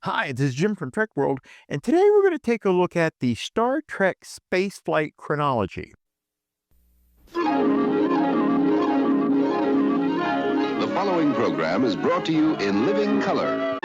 Hi, this is Jim from Trek World, and today we're going to take a look at the Star Trek spaceflight chronology. The following program is brought to you in living color.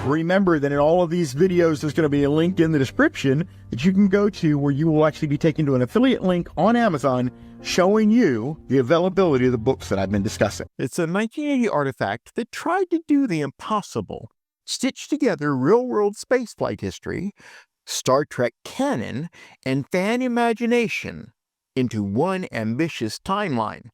Remember that in all of these videos, there's going to be a link in the description that you can go to where you will actually be taken to an affiliate link on Amazon showing you the availability of the books that I've been discussing. It's a 1980 artifact that tried to do the impossible, stitch together real-world spaceflight history, Star Trek canon, and fan imagination into one ambitious timeline.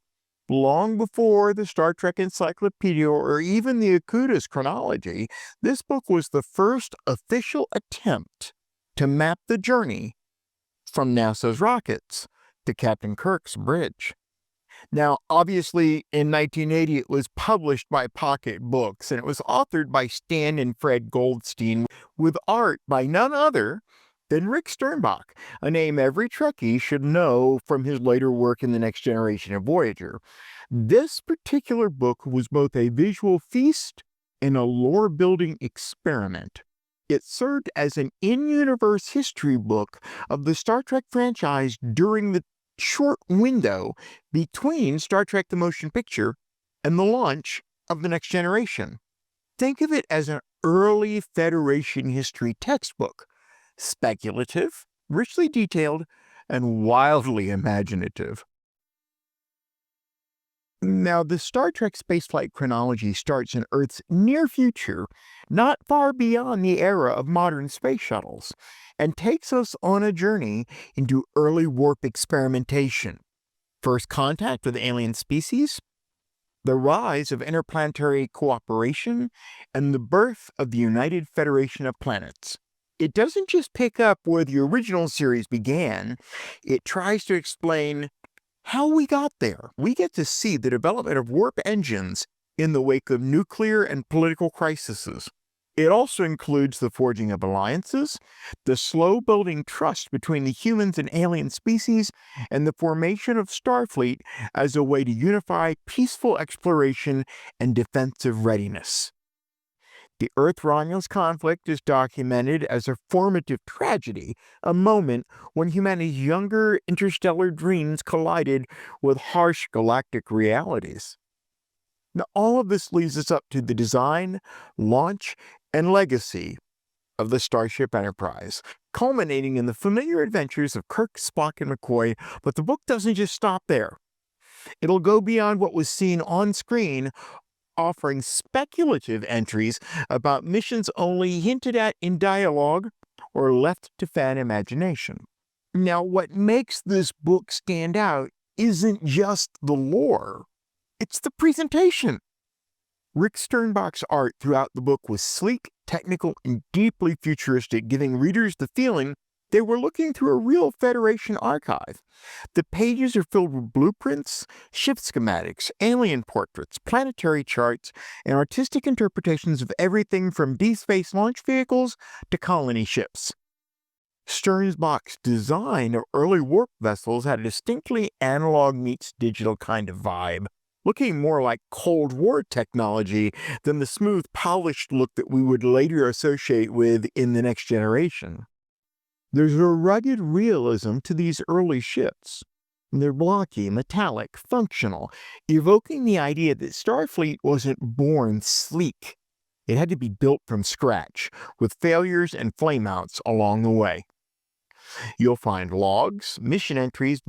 Long before the Star Trek Encyclopedia or even the Okuda's Chronology, this book was the first official attempt to map the journey from NASA's rockets to Captain Kirk's bridge. Now, obviously, in 1980, it was published by Pocket Books, and it was authored by Stan and Fred Goldstein, with art by none other than Rick Sternbach, a name every Trekkie should know from his later work in The Next Generation of Voyager. This particular book was both a visual feast and a lore-building experiment. It served as an in-universe history book of the Star Trek franchise during the short window between Star Trek the Motion Picture and the launch of The Next Generation. Think of it as an early Federation history textbook. Speculative, richly detailed, and wildly imaginative. Now, the Star Trek spaceflight chronology starts in Earth's near future, not far beyond the era of modern space shuttles, and takes us on a journey into early warp experimentation, first contact with alien species, the rise of interplanetary cooperation, and the birth of the United Federation of Planets. It doesn't just pick up where the original series began, it tries to explain how we got there. We get to see the development of warp engines in the wake of nuclear and political crises. It also includes the forging of alliances, the slow building trust between the humans and alien species, and the formation of Starfleet as a way to unify peaceful exploration and defensive readiness. The Earth-Romulus conflict is documented as a formative tragedy, a moment when humanity's younger interstellar dreams collided with harsh galactic realities. Now, all of this leads us up to the design, launch, and legacy of the Starship Enterprise, culminating in the familiar adventures of Kirk, Spock, and McCoy, but the book doesn't just stop there. It'll go beyond what was seen on screen, offering speculative entries about missions only hinted at in dialogue or left to fan imagination. Now, what makes this book stand out isn't just the lore, it's the presentation. Rick Sternbach's art throughout the book was sleek, technical, and deeply futuristic, giving readers the feeling they were looking through a real Federation archive. The pages are filled with blueprints, ship schematics, alien portraits, planetary charts, and artistic interpretations of everything from deep space launch vehicles to colony ships. Sternbach's design of early warp vessels had a distinctly analog meets digital kind of vibe, looking more like Cold War technology than the smooth, polished look that we would later associate with in The Next Generation. There's a rugged realism to these early ships. They're blocky, metallic, functional, evoking the idea that Starfleet wasn't born sleek. It had to be built from scratch, with failures and flameouts along the way. You'll find logs, mission entries,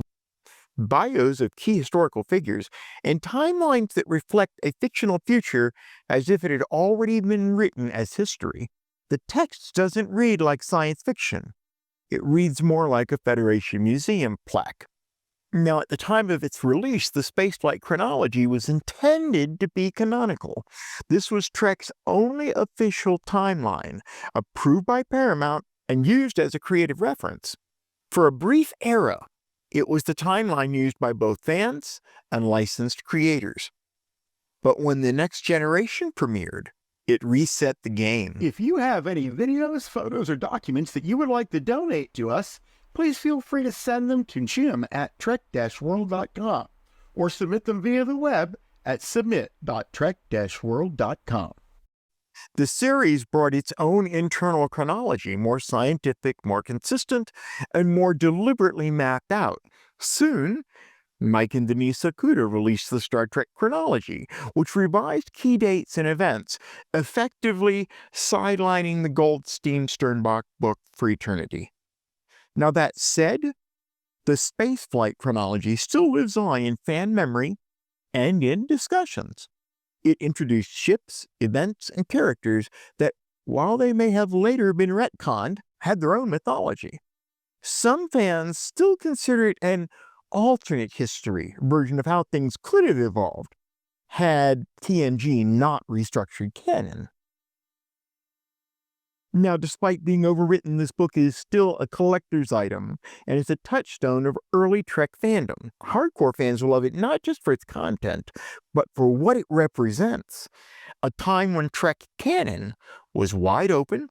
bios of key historical figures, and timelines that reflect a fictional future as if it had already been written as history. The text doesn't read like science fiction. It reads more like a Federation museum plaque. Now, at the time of its release, the spaceflight chronology was intended to be canonical. This was Trek's only official timeline, approved by Paramount and used as a creative reference. For a brief era, it was the timeline used by both fans and licensed creators. But when The Next Generation premiered, it reset the game. If you have any videos, photos, or documents that you would like to donate to us, please feel free to send them to jim@trek-world.com or submit them via the web at submit.trek-world.com. The series brought its own internal chronology, more scientific, more consistent, and more deliberately mapped out. Soon, Mike and Denise Okuda released the Star Trek Chronology, which revised key dates and events, effectively sidelining the Goldstein-Sternbach book for eternity. Now that said, the spaceflight chronology still lives on in fan memory and in discussions. It introduced ships, events, and characters that, while they may have later been retconned, had their own mythology. Some fans still consider it an alternate history version of how things could have evolved had TNG not restructured canon. Now, despite being overwritten, this book is still a collector's item, and it's a touchstone of early Trek fandom. Hardcore fans will love it not just for its content, but for what it represents. A time when Trek canon was wide open,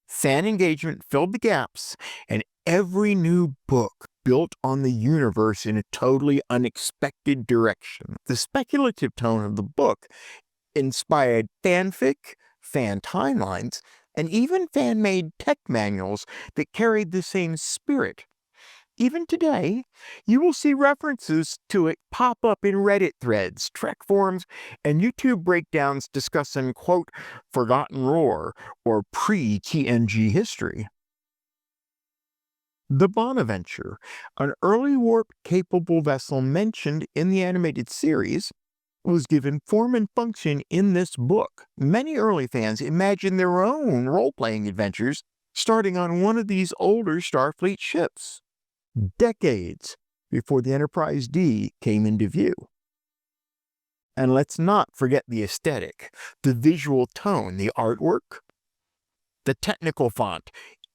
fan engagement filled the gaps, and every new book built on the universe in a totally unexpected direction. The speculative tone of the book inspired fanfic, fan timelines, and even fan-made tech manuals that carried the same spirit. Even today, you will see references to it pop up in Reddit threads, Trek forums, and YouTube breakdowns discussing, quote, forgotten lore or pre-TNG history. The Bonaventure, an early warp-capable vessel mentioned in the animated series, was given form and function in this book. Many early fans imagined their own role-playing adventures starting on one of these older Starfleet ships, decades before the Enterprise D came into view. And let's not forget the aesthetic, the visual tone, the artwork. The technical font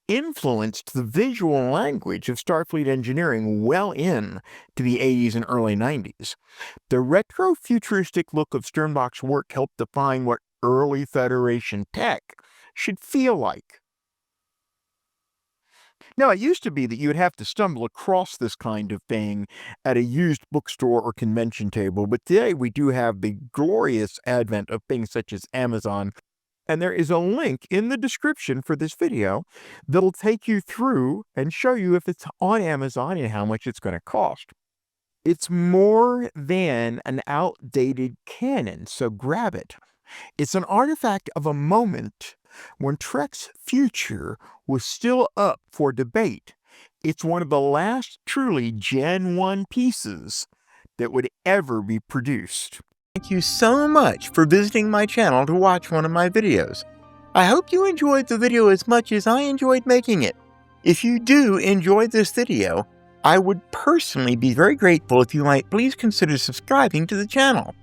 influenced the visual language of Starfleet engineering well in to the 80s and early 90s. The retro-futuristic look of Sternbach's work helped define what early Federation tech should feel like. Now, it used to be that you would have to stumble across this kind of thing at a used bookstore or convention table, but today we do have the glorious advent of things such as Amazon. And there is a link in the description for this video that'll take you through and show you if it's on Amazon and how much it's going to cost. It's more than an outdated canon, so grab it. It's an artifact of a moment when Trek's future was still up for debate. It's one of the last truly Gen 1 pieces that would ever be produced. Thank you so much for visiting my channel to watch one of my videos. I hope you enjoyed the video as much as I enjoyed making it. If you do enjoy this video, I would personally be very grateful if you might please consider subscribing to the channel.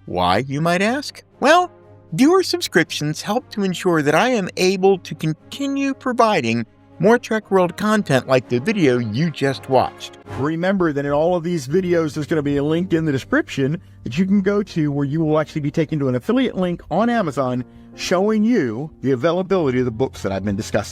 Why, you might ask? Well, viewer subscriptions help to ensure that I am able to continue providing more Trek World content like the video you just watched. Remember that in all of these videos, there's going to be a link in the description that you can go to where you will actually be taken to an affiliate link on Amazon showing you the availability of the books that I've been discussing.